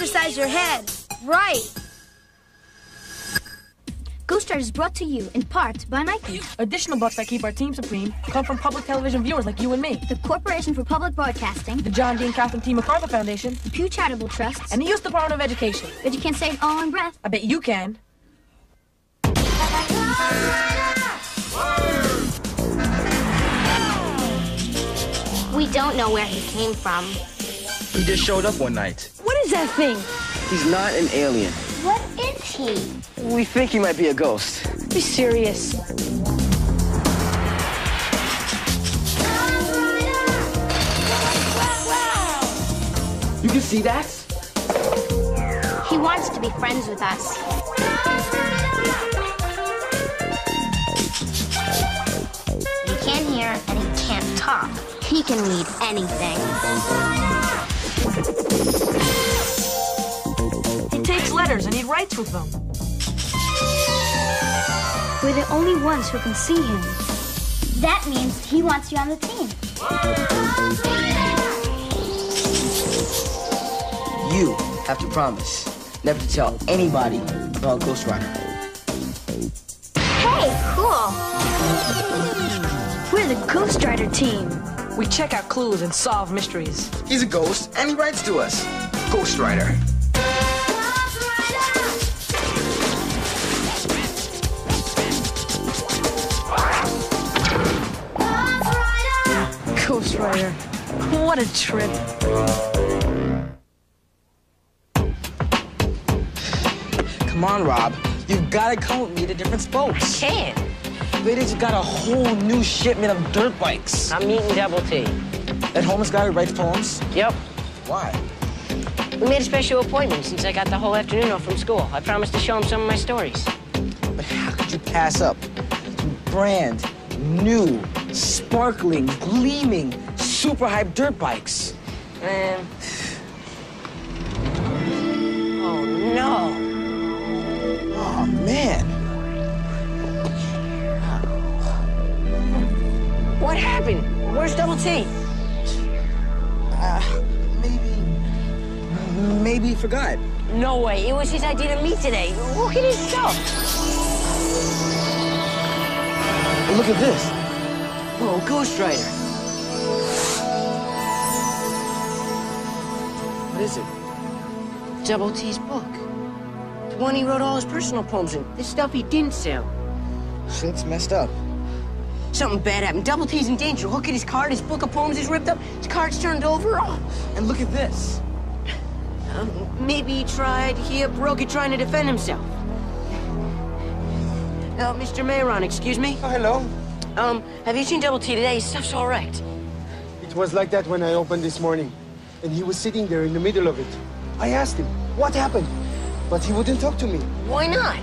exercise your head. Right. Ghostwriter is brought to you in part by Nike. Additional bucks that keep our team supreme come from public television viewers like you and me. The Corporation for Public Broadcasting. The John Dean Catherine T. MacArthur Foundation. The Pew Charitable Trusts. And the U.S. Department of Education. But you can't say it all in breath. I bet you can. We don't know where he came from. He just showed up one night. What is that thing? He's not an alien. What is he? We think he might be a ghost. Be serious. You can see that? He wants to be friends with us. He can't hear and he can't talk. He can read anything. He takes letters and he writes with them. We're the only ones who can see him. That means he wants you on the team. You have to promise never to tell anybody about Ghostwriter. Hey, cool. We're the Ghostwriter team. We check out clues and solve mysteries. He's a ghost and he writes to us. Ghostwriter. Ghostwriter. What a trip. Come on, Rob. You've got to come with me to different spokes. Can't. They just got a whole new shipment of dirt bikes. I'm eating double T. That homeless guy who writes poems? Yep. Why? We made a special appointment since I got the whole afternoon off from school. I promised to show him some of my stories. But how could you pass up some brand new, sparkling, gleaming, super hyped dirt bikes? Oh, no. Oh, man. What happened? Where's double T? Maybe he forgot. No way. It was his idea to meet today. Look at his stuff. Look at this. Whoa, Ghostwriter. What is it? Double T's book. The one he wrote all his personal poems in. The stuff he didn't sell. Shit's messed up. Something bad happened. Double T's in danger. Look at his card. His book of poems is ripped up. His card's turned over. Oh. And look at this. Maybe he broke it trying to defend himself. Mr. Mayron, excuse me? Oh, hello. Have you seen Double T today? His stuff's all wrecked. It was like that when I opened this morning, and he was sitting there in the middle of it. I asked him, what happened? But he wouldn't talk to me. Why not?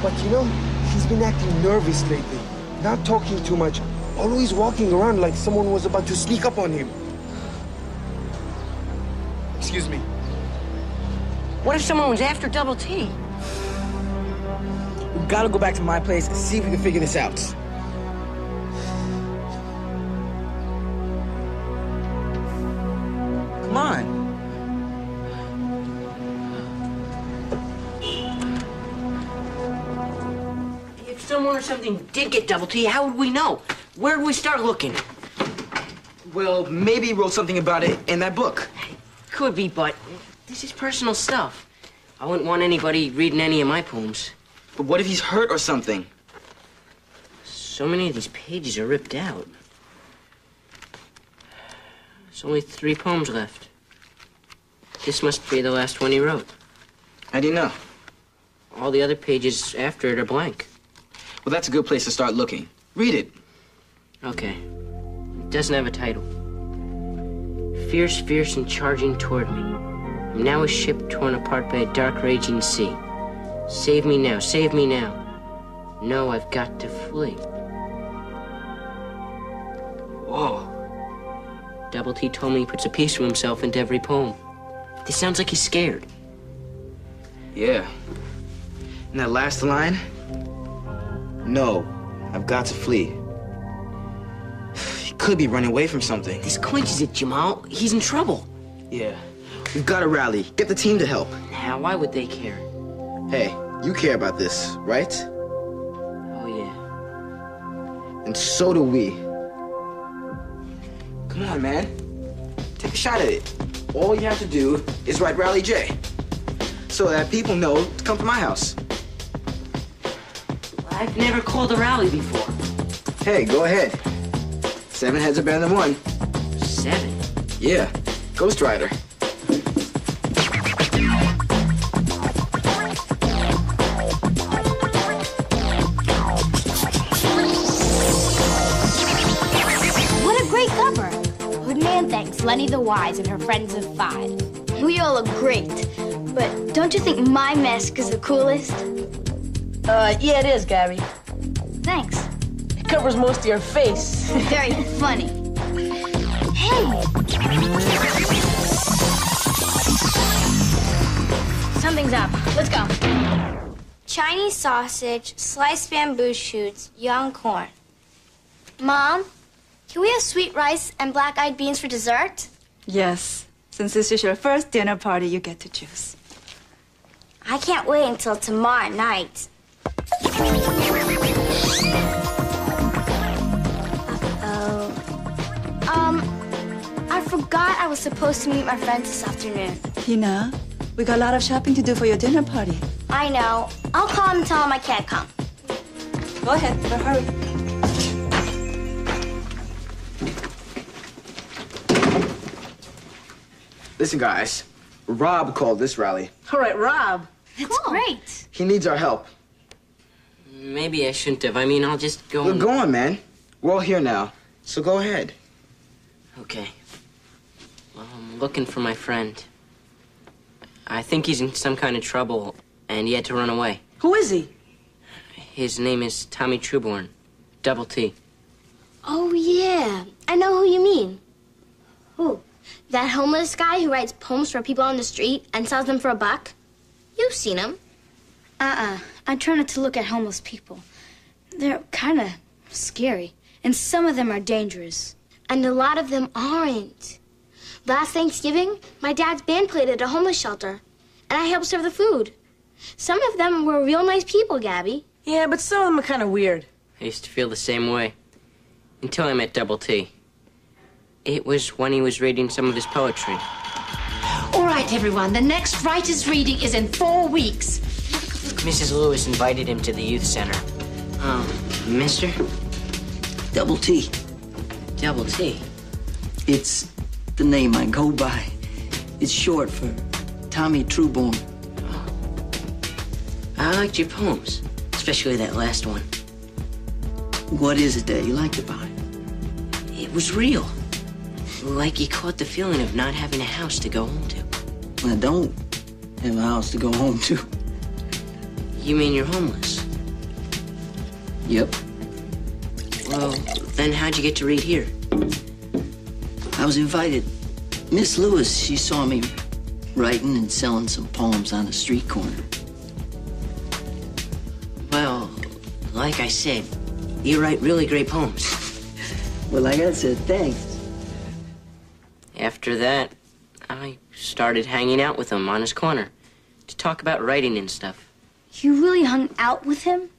But you know, he's been acting nervous lately, not talking too much, always walking around like someone was about to sneak up on him. Excuse me. What if someone was after Double T? We've got to go back to my place and see if we can figure this out. Come on. If someone or something did get Double T, how would we know? Where would we start looking? Well, maybe he wrote something about it in that book. Could be, but this is personal stuff. I wouldn't want anybody reading any of my poems. But what if he's hurt or something? So many of these pages are ripped out. There's only 3 poems left. This must be the last one he wrote. How do you know? All the other pages after it are blank. Well, that's a good place to start looking. Read it. Okay. It doesn't have a title. Fierce, fierce, and charging toward me. I'm now a ship torn apart by a dark, raging sea. Save me now, save me now. No, I've got to flee. Whoa. Double T told me he puts a piece of himself into every poem. This sounds like he's scared. Yeah. And that last line? No, I've got to flee. He could be running away from something. This clinches it, Jamal. He's in trouble. Yeah. We've got to rally. Get the team to help. Now, why would they care? Hey, you care about this, right? Oh, yeah. And so do we. Come on, man. Take a shot at it. All you have to do is write Rally J, so that people know to come to my house. I've never called a rally before. Hey, go ahead. 7 heads are better than 1. 7? Yeah, Ghostwriter. What a great cover. Hoodman thanks Lenny the Wise and her friends of 5. We all look great, but don't you think my mask is the coolest? Yeah, it is, Gabby. Thanks. It covers most of your face. Very funny. Hey! Something's up. Let's go. Chinese sausage, sliced bamboo shoots, young corn. Mom, can we have sweet rice and black-eyed beans for dessert? Yes. Since this is your first dinner party, you get to choose. I can't wait until tomorrow night. I forgot I was supposed to meet my friends this afternoon. Tina, we got a lot of shopping to do for your dinner party. I know. I'll call him and tell him I can't come. Go ahead, but hurry. Listen, guys. Rob called this rally. All right, Rob. It's great. He needs our help. Maybe I shouldn't have. I mean, I'll just go We're and... going, man. We're all here now, so go ahead. Okay. Well, I'm looking for my friend. I think he's in some kind of trouble, and he had to run away. Who is he? His name is Tommy Trueborn. Double T. Oh, yeah. I know who you mean. Who? That homeless guy who writes poems for people on the street and sells them for $1? You've seen him. I try not to look at homeless people. They're kind of scary, and some of them are dangerous. And a lot of them aren't. Last Thanksgiving, my dad's band played at a homeless shelter, and I helped serve the food. Some of them were real nice people, Gabby. Yeah, but some of them are kind of weird. I used to feel the same way. Until I met Double T. It was when he was reading some of his poetry. All right, everyone. The next writer's reading is in 4 weeks. Mrs. Lewis invited him to the youth center. Mister? Double T. Double T? It's the name I go by. It's short for Tommy Trueborn. I liked your poems, especially that last one. What is it that you liked about it? It was real. Like you caught the feeling of not having a house to go home to. I don't have a house to go home to. You mean you're homeless? Yep. Well, then how'd you get to read here? I was invited. Miss Lewis, she saw me writing and selling some poems on a street corner. Well, like I said, you write really great poems. Well, like I said, thanks. After that, I started hanging out with him on his corner to talk about writing and stuff. You really hung out with him?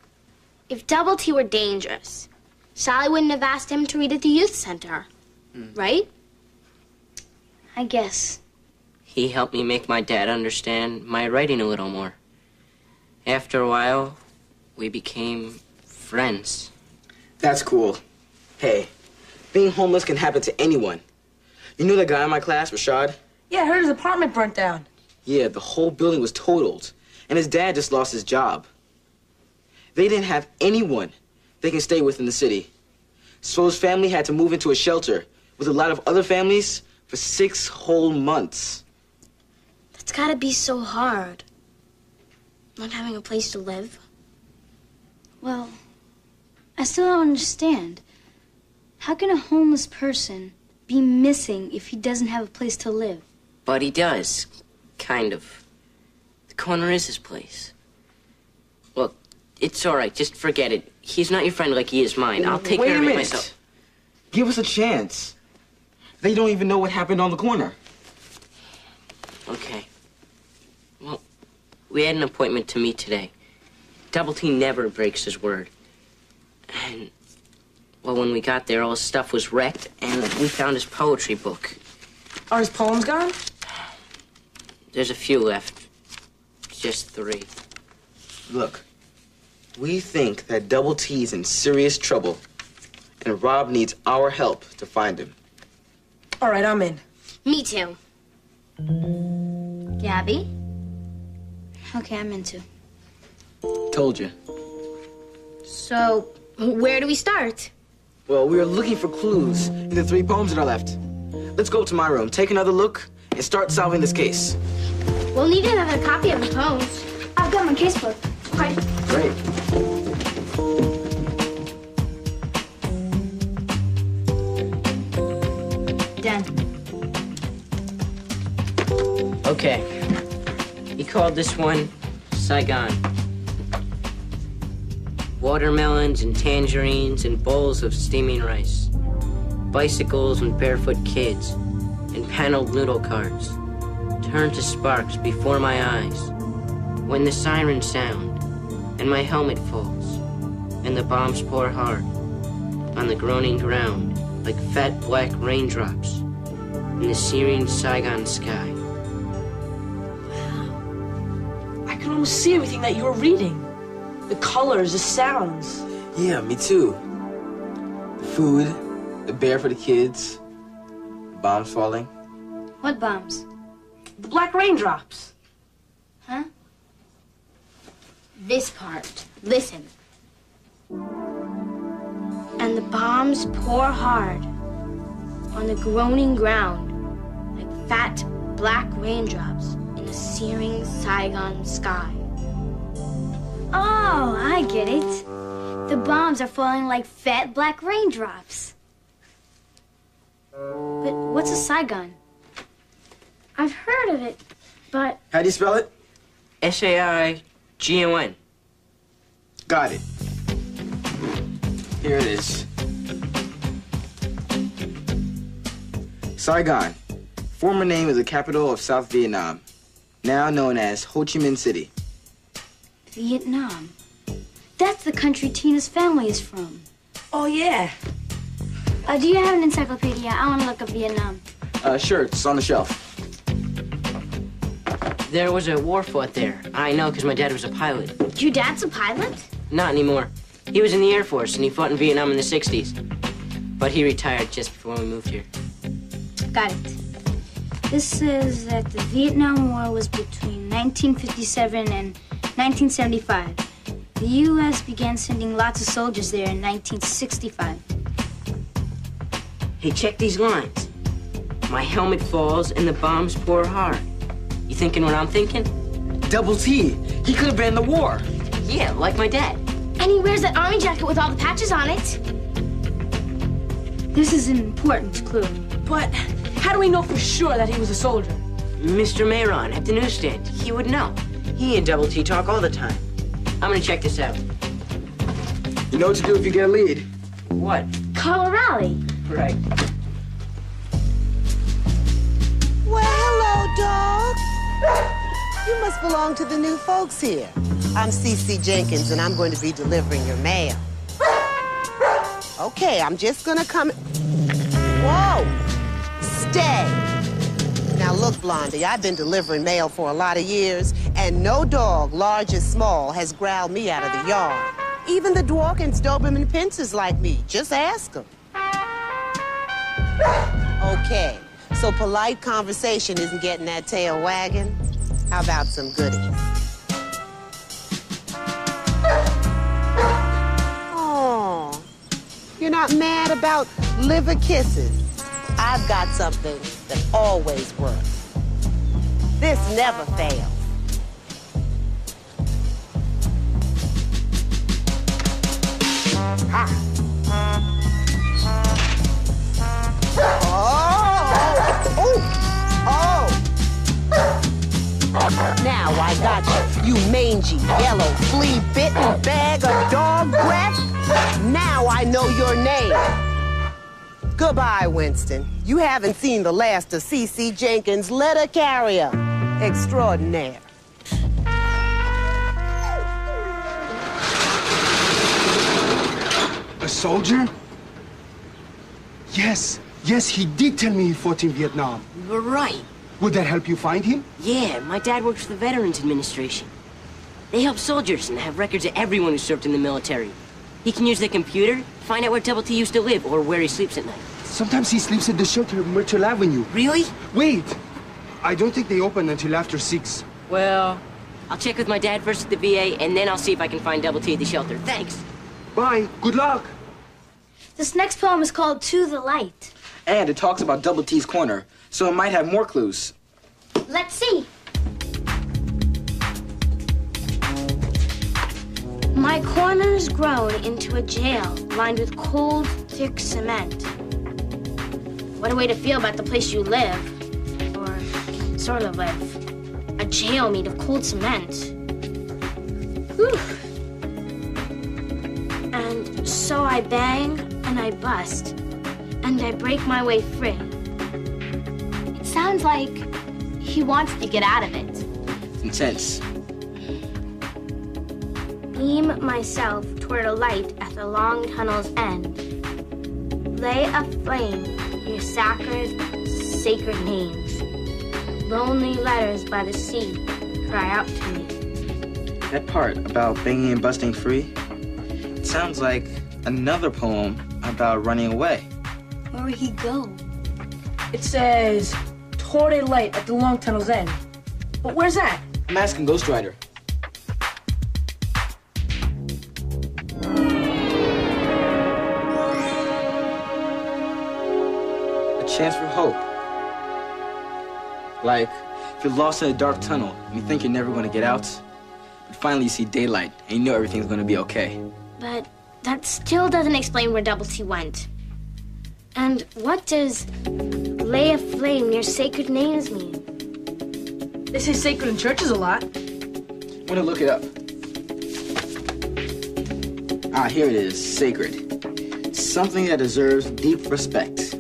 If Double T were dangerous, Sally wouldn't have asked him to read at the youth center, right? I guess. He helped me make my dad understand my writing a little more. After a while, we became friends. That's cool. Hey, being homeless can happen to anyone. You know that guy in my class, Rashad? Yeah, I heard his apartment burnt down. Yeah, the whole building was totaled, and his dad just lost his job. They didn't have anyone they can stay with in the city. So his family had to move into a shelter with a lot of other families for 6 whole months. That's gotta be so hard. Not having a place to live. Well, I still don't understand. How can a homeless person be missing if he doesn't have a place to live? But he does. Kind of. The corner is his place. Look, it's all right. Just forget it. He's not your friend like he is mine. I'll take care of it myself. Give us a chance. They don't even know what happened on the corner. Okay. Well, we had an appointment to meet today. Double T never breaks his word. And, well, when we got there, all his stuff was wrecked, and we found his poetry book. Are his poems gone? There's a few left. Just 3. Look, we think that Double T's in serious trouble, and Rob needs our help to find him. All right, I'm in. Me too. Gabby? Okay, I'm into. Told you. So, where do we start? Well, we are looking for clues in the 3 poems that are left. Let's go up to my room, take another look, and start solving this case. We'll need another copy of the poems. I've got my casebook. Okay. Great. Done. Okay. He called this one Saigon. Watermelons and tangerines and bowls of steaming rice. Bicycles and barefoot kids and paneled noodle carts turn to sparks before my eyes when the sirens sound and my helmet falls and the bombs pour hard on the groaning ground like fat black raindrops in the searing Saigon sky. I can almost see everything that you're reading. The colors, the sounds. Yeah, me too. The food, the bear for the kids, bombs falling. What bombs? The black raindrops. Huh? This part. Listen. And the bombs pour hard on the groaning ground like fat black raindrops in the searing Saigon sky. Oh, I get it. The bombs are falling like fat black raindrops. But what's a Saigon? I've heard of it, but... How do you spell it? Saigon. Got it. Here it is. Saigon, former name of the capital of South Vietnam, now known as Ho Chi Minh City. Vietnam. That's the country Tina's family is from. Oh, yeah. Do you have an encyclopedia? I want to look up Vietnam. Sure, it's on the shelf. There was a war fought there. I know because my dad was a pilot. Your dad's a pilot? Not anymore. He was in the Air Force and he fought in Vietnam in the 60s. But he retired just before we moved here. Got it. This says that the Vietnam War was between 1957 and 1975. The U.S. began sending lots of soldiers there in 1965. Hey, check these lines. My helmet falls and the bombs pour hard. You thinking what I'm thinking? Double T. He could have been in the war. Yeah, like my dad. And he wears that army jacket with all the patches on it. This is an important clue. But how do we know for sure that he was a soldier? Mr. Mayron at the newsstand. He would know. He and Double T talk all the time. I'm gonna check this out. You know what to do if you get a lead. What? Call a rally. Right. Well, hello, dog. You must belong to the new folks here. I'm CC Jenkins, and I'm going to be delivering your mail. Okay, I'm just gonna come... Whoa! Stay! Now look, Blondie, I've been delivering mail for a lot of years, and no dog, large or small, has growled me out of the yard. Even the Dworkins, Doberman Pinschers like me. Just ask them. Okay, so polite conversation isn't getting that tail wagging. How about some goodies? Oh, you're not mad about liver kisses? I've got something that always works. This never fails. Ha! Now I got you, you mangy, yellow, flea-bitten bag of dog breath. Now I know your name. Goodbye, Winston. You haven't seen the last of CC Jenkins' letter carrier. extraordinaire. A soldier? Yes, he did tell me he fought in Vietnam. You were right. Would that help you find him? Yeah, my dad works for the Veterans Administration. They help soldiers and have records of everyone who served in the military. He can use the computer to find out where Double T used to live or where he sleeps at night. Sometimes he sleeps at the shelter on Myrtle Avenue. Really? Wait! I don't think they open until after 6. Well, I'll check with my dad first at the VA, and then I'll see if I can find Double T at the shelter. Thanks. Bye. Good luck. This next poem is called To the Light. And it talks about Double T's corner, so it might have more clues. Let's see. My corner's grown into a jail lined with cold, thick cement. What a way to feel about the place you live. Or sort of live. A jail made of cold cement. Whew. And so I bang and I bust. And I break my way free. It sounds like he wants to get out of it. It's intense. Beam myself toward a light at the long tunnel's end. Lay a flame near sacred names. Lonely letters by the sea cry out to me. That part about banging and busting free, it sounds like another poem about running away. Where would he go? It says, toward a light at the long tunnel's end. But where's that? I'm asking Ghostwriter. A chance for hope. Like, if you're lost in a dark tunnel and you think you're never going to get out, but finally you see daylight and you know everything's going to be okay. But that still doesn't explain where Double T went. And what does lay a flame near sacred names mean? They say sacred in churches a lot. I'm going to look it up. Ah, here it is. Sacred. Something that deserves deep respect.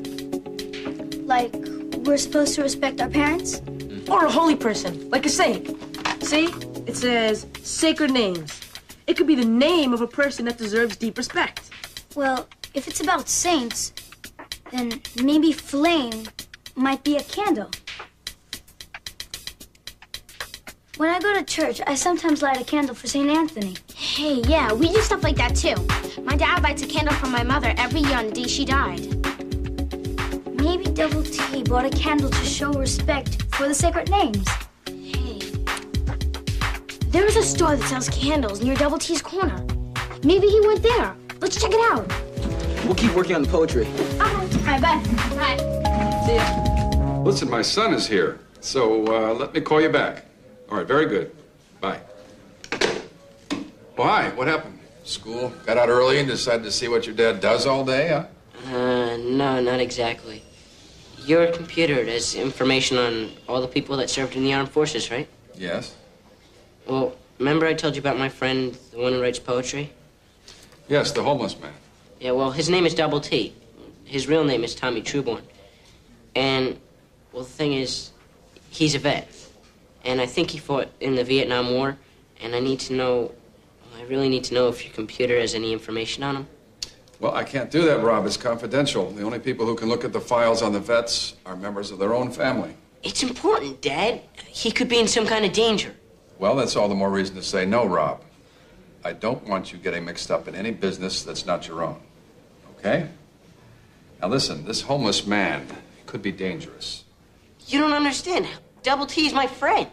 Like, we're supposed to respect our parents? Or a holy person, like a saint. See? It says sacred names. It could be the name of a person that deserves deep respect. Well, if it's about saints, then maybe flame might be a candle. When I go to church, I sometimes light a candle for St. Anthony. Hey, yeah, we do stuff like that too. My dad lights a candle for my mother every year on the day she died. Maybe Double T bought a candle to show respect for the sacred names. Hey, there is a store that sells candles near Double T's corner. Maybe he went there. Let's check it out. We'll keep working on the poetry. I bet. Bye. See ya. Listen, my son is here, so let me call you back. All right, very good. Bye. Well, hi, what happened? School? Got out early and decided to see what your dad does all day, huh? No, not exactly. Your computer has information on all the people that served in the armed forces, right? Yes. Well, remember I told you about my friend, the one who writes poetry? Yes, the homeless man. Yeah, well, his name is Double T. His real name is Tommy Trueborn. And, well, the thing is, he's a vet. And I think he fought in the Vietnam War. And I need to know, I really need to know if your computer has any information on him. Well, I can't do that, Rob. It's confidential. The only people who can look at the files on the vets are members of their own family. It's important, Dad. He could be in some kind of danger. Well, that's all the more reason to say no, Rob. I don't want you getting mixed up in any business that's not your own. Okay? Now listen, this homeless man could be dangerous. You don't understand. Double T's my friend.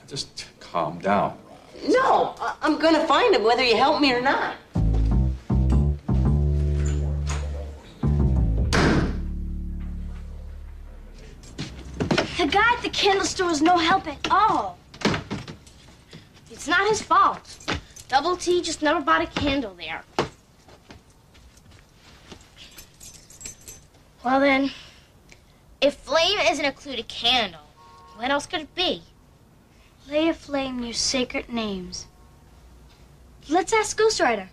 Just calm down. No, I'm gonna find him whether you help me or not. The guy at the candle store was no help at all. It's not his fault. Double T just never bought a candle there. Well then, if flame isn't a clue to candle, what else could it be? Lay a flame near sacred names. Let's ask Ghostwriter.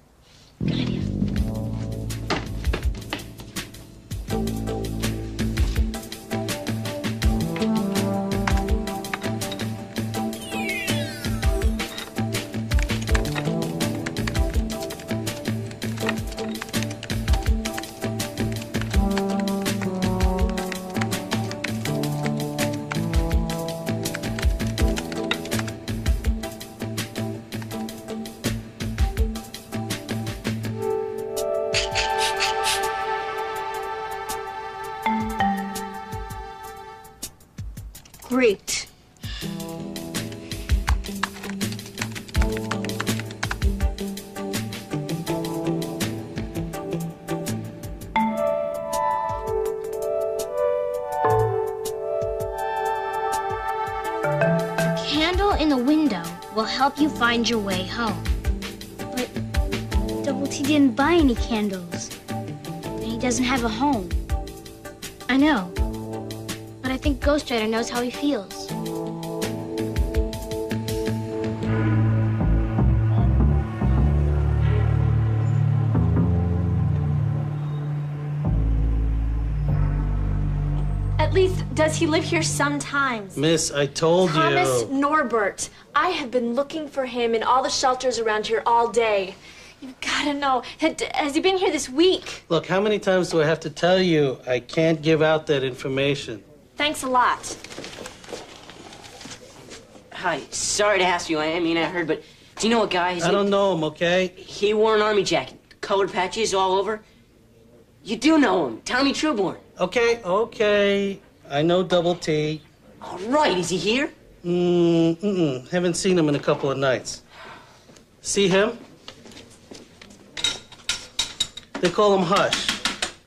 Good idea. Great. The candle in the window will help you find your way home. But Double T didn't buy any candles. And he doesn't have a home. I know, but I think Ghostwriter knows how he feels. At least, does he live here sometimes? Miss, I told Thomas you. Norbert. I have been looking for him in all the shelters around here all day. You've got to know. Has he been here this week? Look, how many times do I have to tell you I can't give out that information? Thanks a lot. Hi, sorry to ask you. I heard, but do you know a guy? I don't know him, okay? He wore an army jacket, colored patches all over. You do know him, Tommy Trueborn. Okay. I know Double T. All right, is he here? Haven't seen him in a couple of nights. See him? They call him Hush.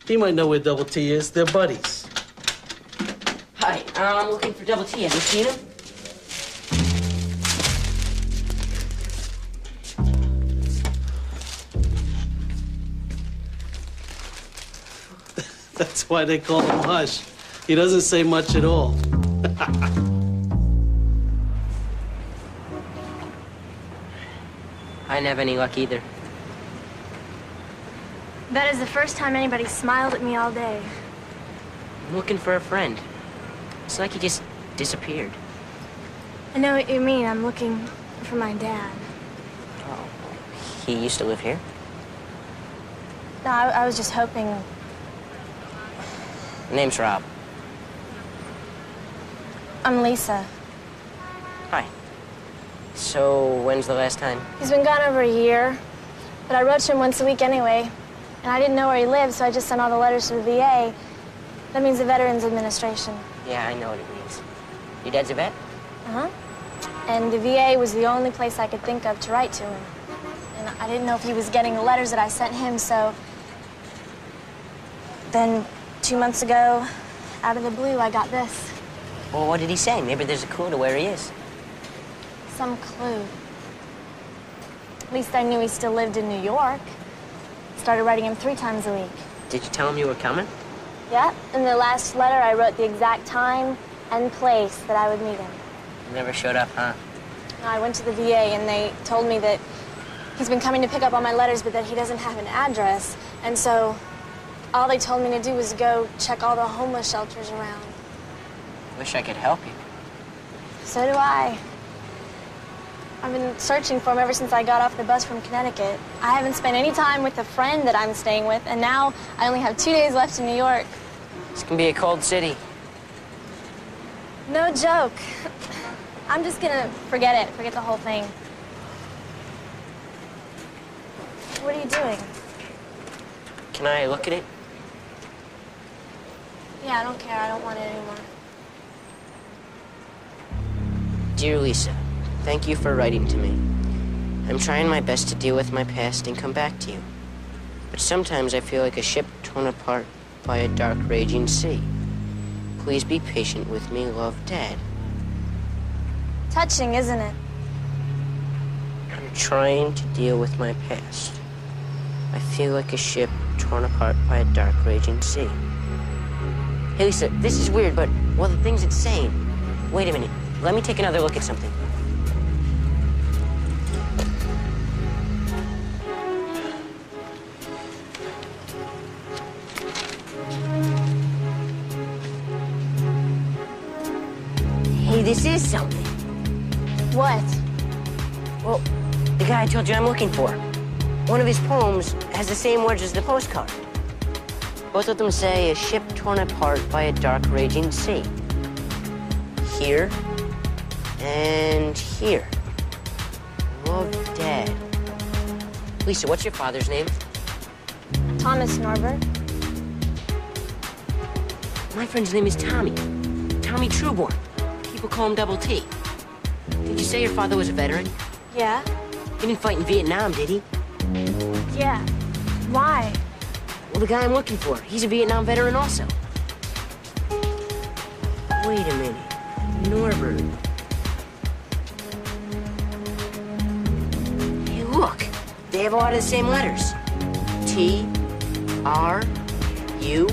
He might know where Double T is. They're buddies. Hi, I'm looking for Double T. Have you seen him? That's why they call him Hush. He doesn't say much at all. I didn't have any luck either. That is the first time anybody smiled at me all day. I'm looking for a friend. It's like he just disappeared. I know what you mean. I'm looking for my dad. Oh, he used to live here? No, I was just hoping. Name's Rob. I'm Lisa. Hi. So, when's the last time? He's been gone over a year, but I wrote to him once a week anyway. And I didn't know where he lived, so I just sent all the letters to the VA. That means the Veterans Administration. Yeah, I know what it means. Your dad's a vet? Uh-huh. And the VA was the only place I could think of to write to him. And I didn't know if he was getting the letters that I sent him, so... Then, 2 months ago, out of the blue, I got this. Well, what did he say? Maybe there's a clue to where he is. Some clue. At least I knew he still lived in New York. Started writing him 3 times a week. Did you tell him you were coming? Yeah, in the last letter, I wrote the exact time and place that I would meet him. He never showed up, huh? I went to the VA, and they told me that he's been coming to pick up all my letters, but that he doesn't have an address. And so all they told me to do was go check all the homeless shelters around. Wish I could help you. So do I. I've been searching for him ever since I got off the bus from Connecticut. I haven't spent any time with the friend that I'm staying with, and now I only have 2 days left in New York. This can be a cold city. No joke. I'm just gonna forget it, forget the whole thing. What are you doing? Can I look at it? Yeah, I don't care. I don't want it anymore. Dear Lisa, thank you for writing to me. I'm trying my best to deal with my past and come back to you. But sometimes I feel like a ship torn apart by a dark, raging sea. Please be patient with me. Love, Dad. Touching, isn't it? I'm trying to deal with my past. I feel like a ship torn apart by a dark, raging sea. Hey, Lisa, this is weird, but, well, the things it's saying... Wait a minute. Let me take another look at something. Hey, this is something. What? Well, the guy I told you I'm looking for. One of his poems has the same words as the postcard. Both of them say a ship torn apart by a dark, raging sea. Here and here. Love, Dad. Lisa, what's your father's name? Thomas Norbert. My friend's name is Tommy. Tommy Trueborn. People call him Double T. Did you say your father was a veteran? Yeah? He didn't fight in Vietnam, did he? Yeah. Why? Well, the guy I'm looking for, he's a Vietnam veteran also. Wait a minute. Norbert. Hey, look. They have a lot of the same letters. T, R, U.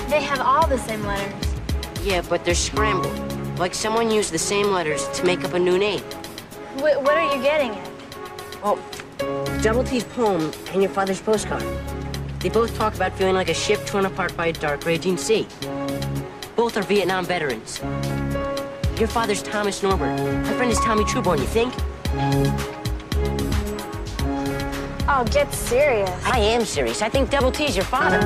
They have all the same letters. Yeah, but they're scrambled. Like someone used the same letters to make up a new name. What are you getting at? Oh, Double T's poem and your father's postcard. They both talk about feeling like a ship torn apart by a dark, raging sea. Both are Vietnam veterans. Your father's Thomas Norbert. My friend is Tommy Trueborn, you think? Oh, get serious. I am serious. I think Double T's your father.